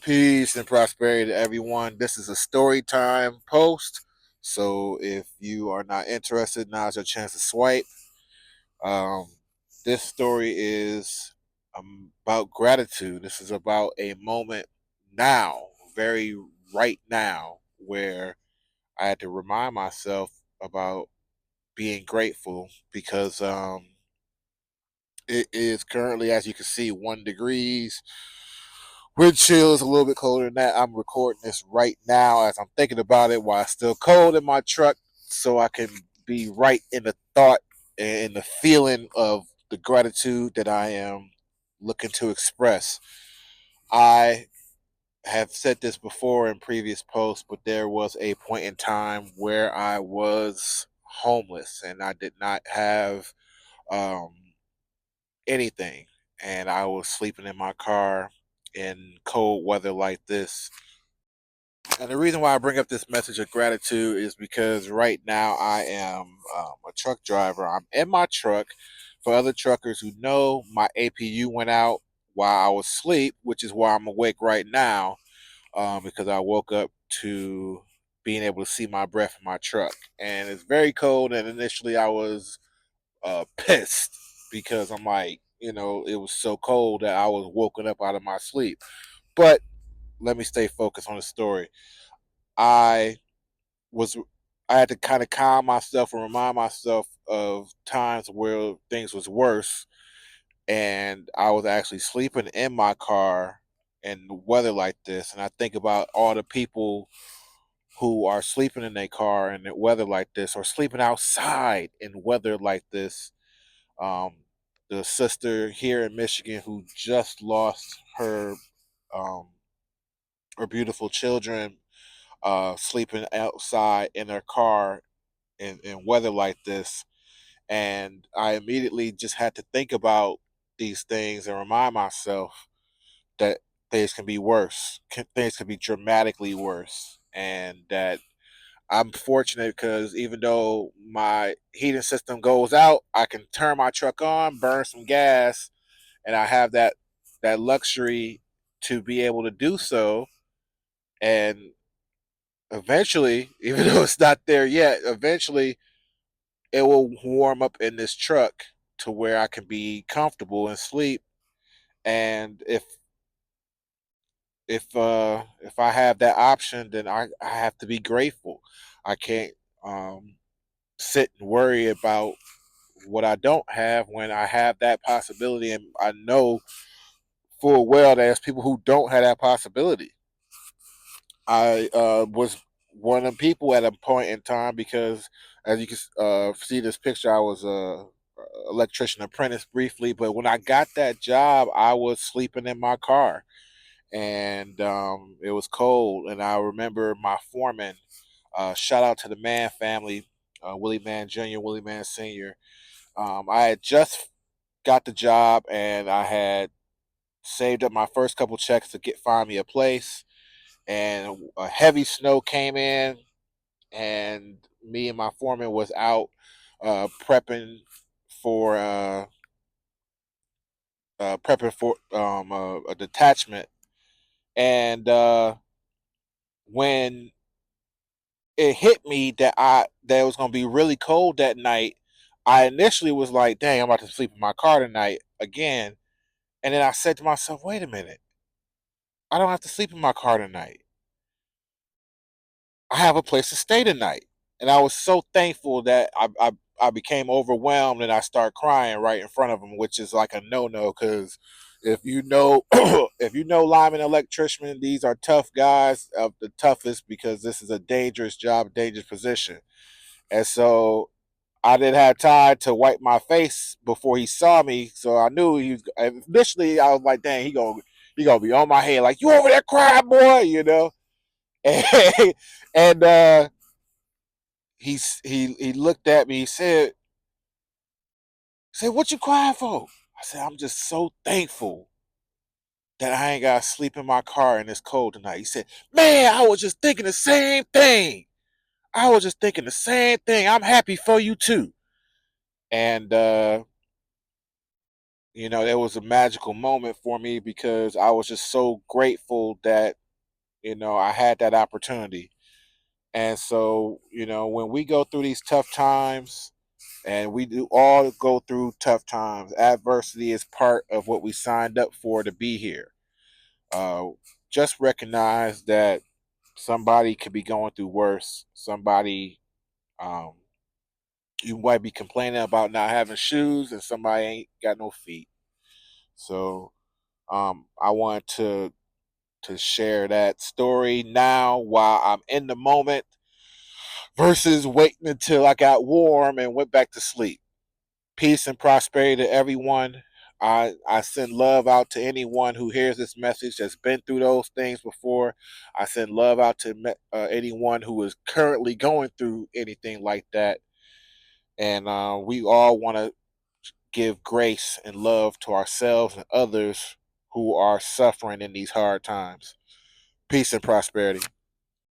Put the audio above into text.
Peace and prosperity to everyone. This is a story time post. So if you are not interested, now's your chance to swipe. Um, this story is about gratitude. This is about a moment now, very right now, where I had to remind myself about being grateful because it is currently, as you can see, 1 degrees. Wind chill is a little bit colder than that. I'm recording this right now as I'm thinking about it while it's still cold in my truck so I can be right in the thought and in the feeling of the gratitude that I am looking to express. I have said this before in previous posts, but there was a point in time where I was homeless and I did not have um, anything. And I was sleeping in my car in cold weather like this. And the reason why I bring up this message of gratitude is because right now I am a truck driver. I'm in my truck. For other truckers who know, my APU went out while I was asleep, which is why I'm awake right now, because I woke up to being able to see my breath in my truck. And it's very cold. And initially I was pissed because I'm like, it was so cold that I was woken up out of my sleep. But let me stay focused on the story. I was I had to kind of calm myself and remind myself of times where things was worse, and I was actually sleeping in my car in weather like this. And I think about all the people who are sleeping in their car in weather like this, or sleeping outside in weather like this. Um, the sister here in Michigan who just lost um, her beautiful children, sleeping outside in their car in weather like this. And I immediately just had to think about these things and remind myself that things can be worse. Things can be dramatically worse. And that I'm fortunate because even though my heating system goes out, I can turn my truck on, burn some gas, and I have that luxury to be able to do so. And eventually, even though it's not there yet, eventually it will warm up in this truck to where I can be comfortable and sleep. And if I have that option, then I have to be grateful. I can't um, sit and worry about what I don't have when I have that possibility, and I know full well that there's people who don't have that possibility. I was one of the people at a point in time because, as you can see this picture, I was a electrician apprentice briefly. But when I got that job, I was sleeping in my car, and it was cold. And I remember my foreman. Shout out to the Mann family, Willie Mann Jr., Willie Mann Sr. I had just got the job, and I had saved up my first couple checks to find me a place, and a heavy snow came in, and me and my foreman was out prepping for a detachment. And when it hit me that it was gonna be really cold that night, I initially was like, "Dang, I'm about to sleep in my car tonight again." And then I said to myself, "Wait a minute, I don't have to sleep in my car tonight. I have a place to stay tonight." And I was so thankful that I became overwhelmed and I start crying right in front of him, which is like a no no because if you know if you know lineman electrician, these are tough guys, of the toughest, because this is a dangerous job, dangerous position. And so I didn't have time to wipe my face before he saw me, so I knew he was. Initially, I was like, "Dang, he gonna be on my head like you over there crying, boy," And, and he looked at me. He said, "What you crying for?" I said, "I'm just so thankful that I ain't got to sleep in my car in this cold tonight." He said, "Man, I was just thinking the same thing. I was just thinking the same thing. I'm happy for you too." And it was a magical moment for me because I was just so grateful that, I had that opportunity. And so, when we go through these tough times, and we do all go through tough times, adversity is part of what we signed up for to be here. Uh, just recognize that somebody could be going through worse. Somebody, um, you might be complaining about not having shoes, and somebody ain't got no feet. So, I want to share that story now while I'm in the moment versus waiting until I got warm and went back to sleep. Peace and prosperity to everyone. I send love out to anyone who hears this message that's been through those things before. I send love out to anyone who is currently going through anything like that. And we all want to give grace and love to ourselves and others who are suffering in these hard times. Peace and prosperity.